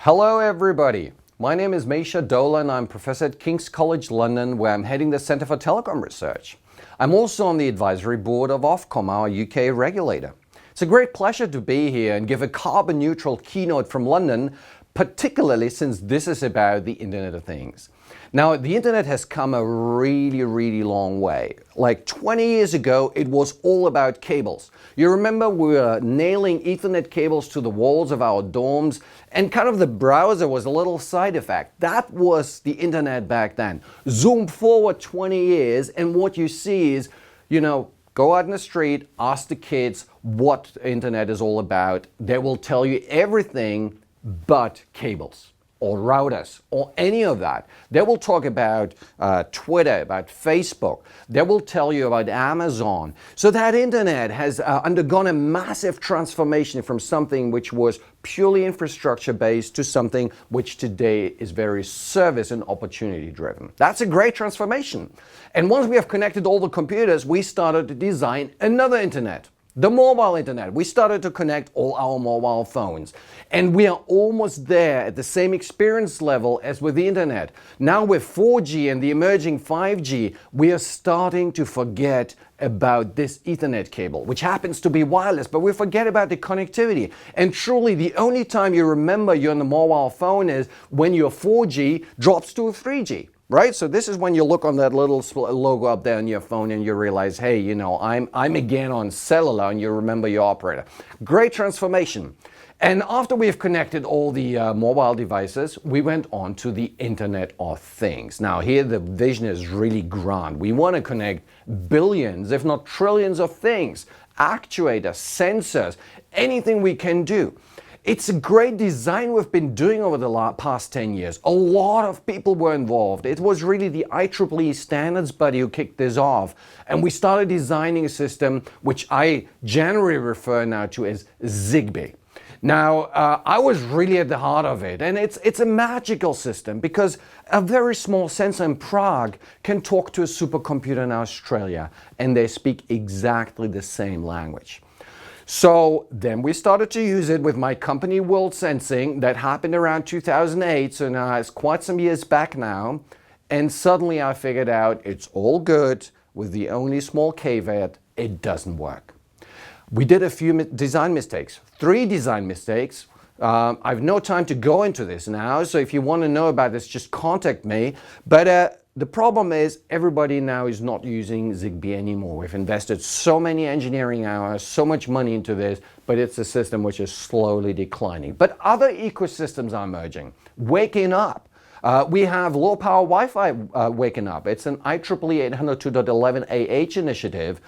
Hello everybody, my name is Mischa Dohler and I'm Professor at King's College London, where I'm heading the Centre for Telecom Research. I'm also on the advisory board of Ofcom, our UK regulator. It's a great pleasure to be here and give a carbon neutral keynote from London, particularly since this is about the Internet of Things. Now, the Internet has come a really long way. Like 20 years ago, it was all about cables. You remember we were nailing Ethernet cables to the walls of our dorms, and kind of the browser was a little side effect. That was the Internet back then. Zoom forward 20 years, and what you see is, go out in the street, ask the kids what the Internet is all about. They will tell you everything but cables or routers or any of that. They will talk about Twitter, about Facebook. They will tell you about Amazon. So that Internet has undergone a massive transformation from something which was purely infrastructure based to something which today is very service and opportunity driven. That's a great transformation. And once we have connected all the computers, we started to design another Internet. The mobile Internet. We started to connect all our mobile phones. And we are almost there at the same experience level as with the Internet. Now with 4G and the emerging 5G, we are starting to forget about this Ethernet cable, which happens to be wireless, but we forget about the connectivity. And truly, the only time you remember you're on the mobile phone is when your 4G drops to a 3G. Right? So this is when you look on that little logo up there on your phone and you realize, hey, I'm again on cellular, and you remember your operator. Great transformation. And after we've connected all the mobile devices, we went on to the Internet of Things. Now here the vision is really grand. We want to connect billions, if not trillions of things, actuators, sensors, anything we can do. It's a great design we've been doing over the past 10 years. A lot of people were involved. It was really the IEEE standards buddy who kicked this off. And we started designing a system which I generally refer now to as Zigbee. Now, I was really at the heart of it, and it's a magical system because a very small sensor in Prague can talk to a supercomputer in Australia, and they speak exactly the same language. So then we started to use it with my company World Sensing. That happened around 2008, so now it's quite some years back now. And suddenly I figured out it's all good, with the only small caveat, it doesn't work. We did a few design mistakes, 3 design mistakes. I've no time to go into this now, so if you want to know about this, just contact me. But the problem is everybody now is not using Zigbee anymore. We've invested so many engineering hours, so much money into this, but it's a system which is slowly declining. But other ecosystems are emerging, waking up. We have low power Wi-Fi waking up. It's an IEEE 802.11ah initiative,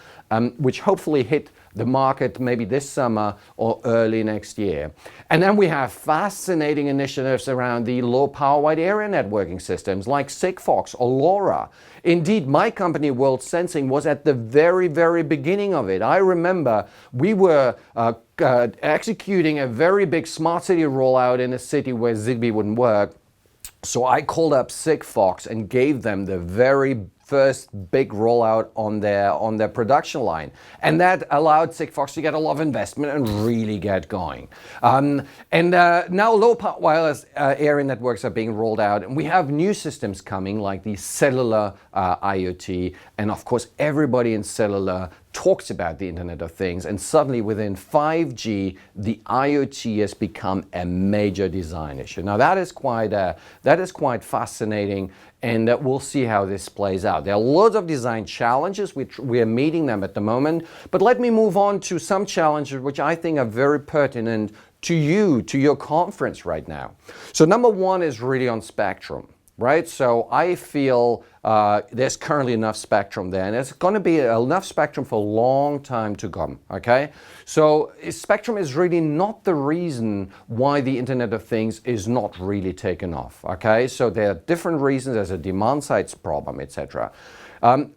which hopefully hit the market maybe this summer or early next year. And then we have fascinating initiatives around the low power wide area networking systems like Sigfox or LoRa. Indeed, my company World Sensing was at the very beginning of it. I remember we were executing a very big smart city rollout in a city where Zigbee wouldn't work. So I called up Sigfox and gave them the very first big rollout on their production line. And that allowed Sigfox to get a lot of investment and really get going. Now low power wireless area networks are being rolled out, and we have new systems coming like the cellular IoT, and of course everybody in cellular talks about the Internet of Things, and suddenly within 5G the IoT has become a major design issue. Now that is quite fascinating, and we'll see how this plays out. There are loads of design challenges, which we are meeting them at the moment, but let me move on to some challenges which I think are very pertinent to you, to your conference right now. So number 1 is really on spectrum. Right? So I feel there's currently enough spectrum there, and there's going to be enough spectrum for a long time to come, okay? So spectrum is really not the reason why the Internet of Things is not really taken off, okay? So there are different reasons. There's a demand side problem, etc.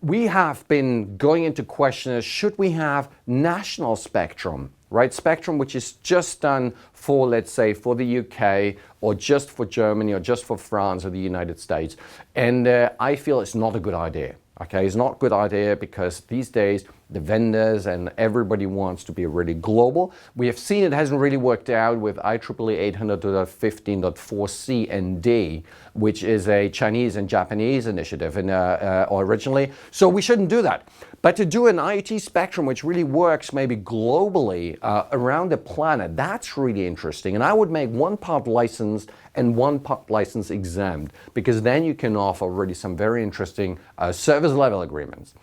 We have been going into questions, should we have national spectrum? Right, spectrum which is just done for, let's say, for the UK or just for Germany or just for France or the United States. And I feel it's not a good idea. Okay, it's not a good idea because these days the vendors, and everybody wants to be really global. We have seen it hasn't really worked out with IEEE 802.15.4c and D, which is a Chinese and Japanese initiative originally. So we shouldn't do that. But to do an IoT spectrum which really works maybe globally around the planet, that's really interesting. And I would make one part licensed and one part license exempt, because then you can offer really some very interesting service level agreements.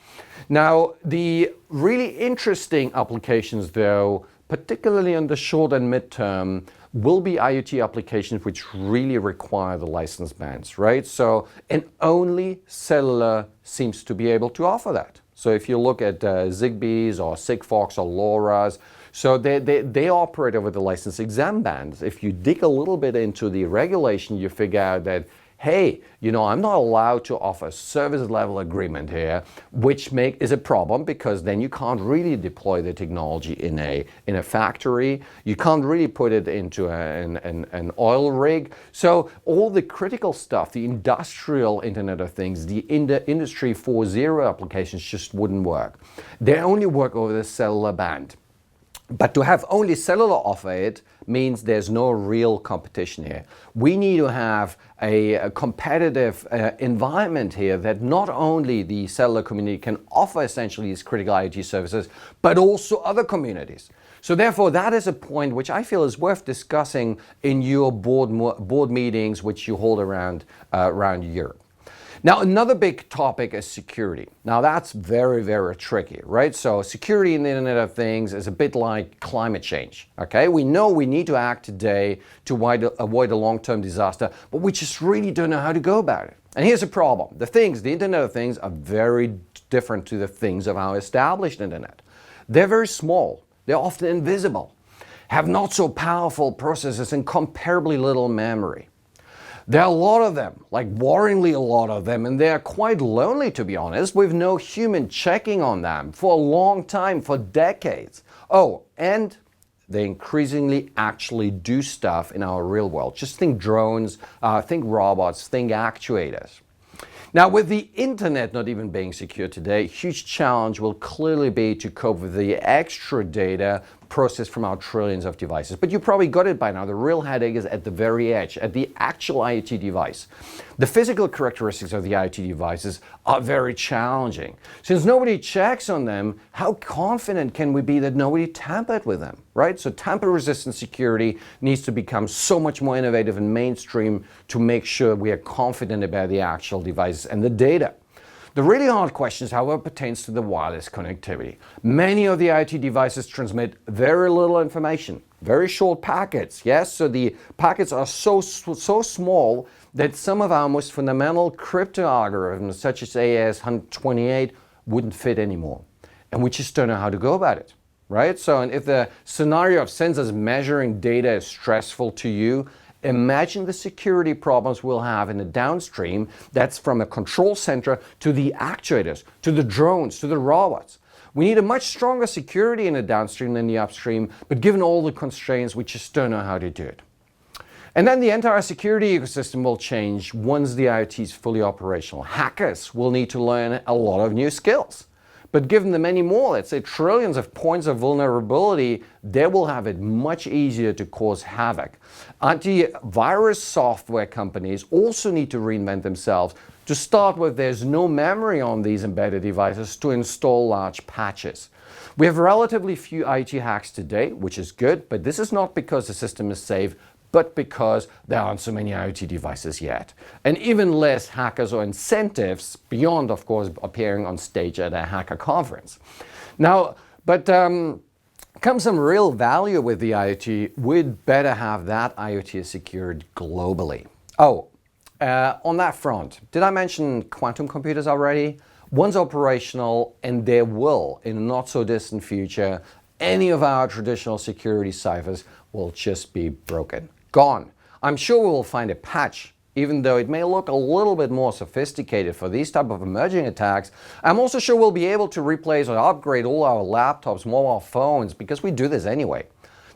Now, the really interesting applications though, particularly in the short and midterm, will be IoT applications which really require the license bands, right? So, and only cellular seems to be able to offer that. So if you look at Zigbees or Sigfox or LoRa's, so they operate over the license exempt bands. If you dig a little bit into the regulation, you figure out that, hey, I'm not allowed to offer a service level agreement here, which is a problem, because then you can't really deploy the technology in a factory. You can't really put it into an oil rig. So all the critical stuff, the industrial Internet of Things, the Industry 4.0 applications just wouldn't work. They only work over the cellular band. But to have only cellular offer it means there's no real competition here. We need to have a competitive environment here that not only the cellular community can offer essentially these critical IoT services, but also other communities. So therefore, that is a point which I feel is worth discussing in your board meetings which you hold around Europe. Now, another big topic is security. Now, that's very, very tricky, right? So security in the Internet of Things is a bit like climate change, okay? We know we need to act today to avoid a long-term disaster, but we just really don't know how to go about it. And here's the problem. The Internet of Things are very different to the things of our established Internet. They're very small. They're often invisible, have not so powerful processors and comparably little memory. There are a lot of them, like worryingly a lot of them, and they are quite lonely, to be honest, with no human checking on them for a long time, for decades. Oh, and they increasingly actually do stuff in our real world. Just think drones, think robots, think actuators. Now, with the internet not even being secure today, a huge challenge will clearly be to cope with the extra data processed from our trillions of devices. But you probably got it by now. The real headache is at the very edge, at the actual IoT device. The physical characteristics of the IoT devices are very challenging. Since nobody checks on them, how confident can we be that nobody tampered with them, right? So tamper-resistant security needs to become so much more innovative and mainstream to make sure we are confident about the actual devices and the data. The really hard question is, however, pertains to the wireless connectivity. Many of the IoT devices transmit very little information, very short packets, yes? So the packets are so small that some of our most fundamental crypto algorithms, such as AES-128, wouldn't fit anymore. And we just don't know how to go about it, right? So and if the scenario of sensors measuring data is stressful to you, imagine the security problems we'll have in the downstream. That's from a control center to the actuators, to the drones, to the robots. We need a much stronger security in the downstream than the upstream, but given all the constraints, we just don't know how to do it. And then the entire security ecosystem will change once the IoT is fully operational. Hackers will need to learn a lot of new skills. But given the many more, let's say trillions of points of vulnerability, they will have it much easier to cause havoc. Antivirus software companies also need to reinvent themselves. To start with, there's no memory on these embedded devices to install large patches. We have relatively few IoT hacks today, which is good, but this is not because the system is safe, but because there aren't so many IoT devices yet. And even less hackers or incentives beyond, of course, appearing on stage at a hacker conference. Now, but comes some real value with the IoT, we'd better have that IoT secured globally. Oh, on that front, did I mention quantum computers already? Once operational, and there will, in a not so distant future, any of our traditional security ciphers will just be broken. Gone. I'm sure we will find a patch, even though it may look a little bit more sophisticated for these type of emerging attacks. I'm also sure we'll be able to replace or upgrade all our laptops, mobile phones, because we do this anyway.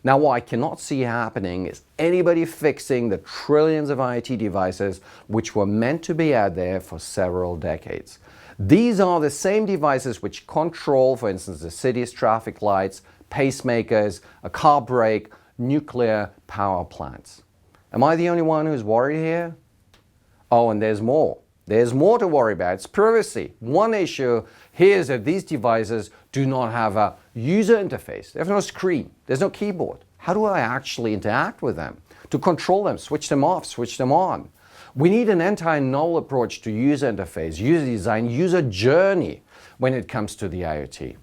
Now, what I cannot see happening is anybody fixing the trillions of IoT devices which were meant to be out there for several decades. These are the same devices which control, for instance, the city's traffic lights, pacemakers, a car brake, nuclear power plants. Am I the only one who's worried here? Oh, and there's more. There's more to worry about. It's privacy. One issue here is that these devices do not have a user interface. They have no screen. There's no keyboard. How do I actually interact with them? To control them, switch them off, switch them on. We need an entirely novel approach to user interface, user design, user journey when it comes to the IoT.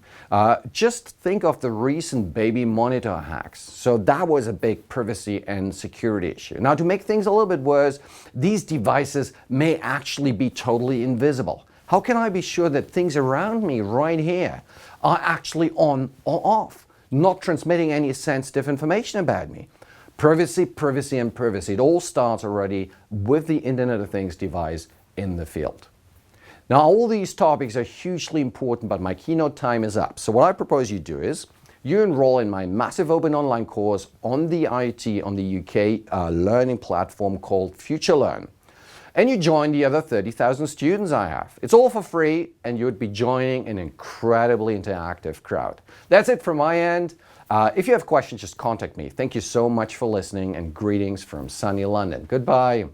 Just think of the recent baby monitor hacks. So that was a big privacy and security issue. Now, to make things a little bit worse, these devices may actually be totally invisible. How can I be sure that things around me right here are actually on or off, not transmitting any sensitive information about me? Privacy, privacy, and privacy. It all starts already with the Internet of Things device in the field. Now, all these topics are hugely important, but my keynote time is up. So what I propose you do is you enroll in my massive open online course on the IoT on the UK learning platform called FutureLearn. And you join the other 30,000 students I have. It's all for free, and you would be joining an incredibly interactive crowd. That's it from my end. If you have questions, just contact me. Thank you so much for listening, and greetings from sunny London. Goodbye.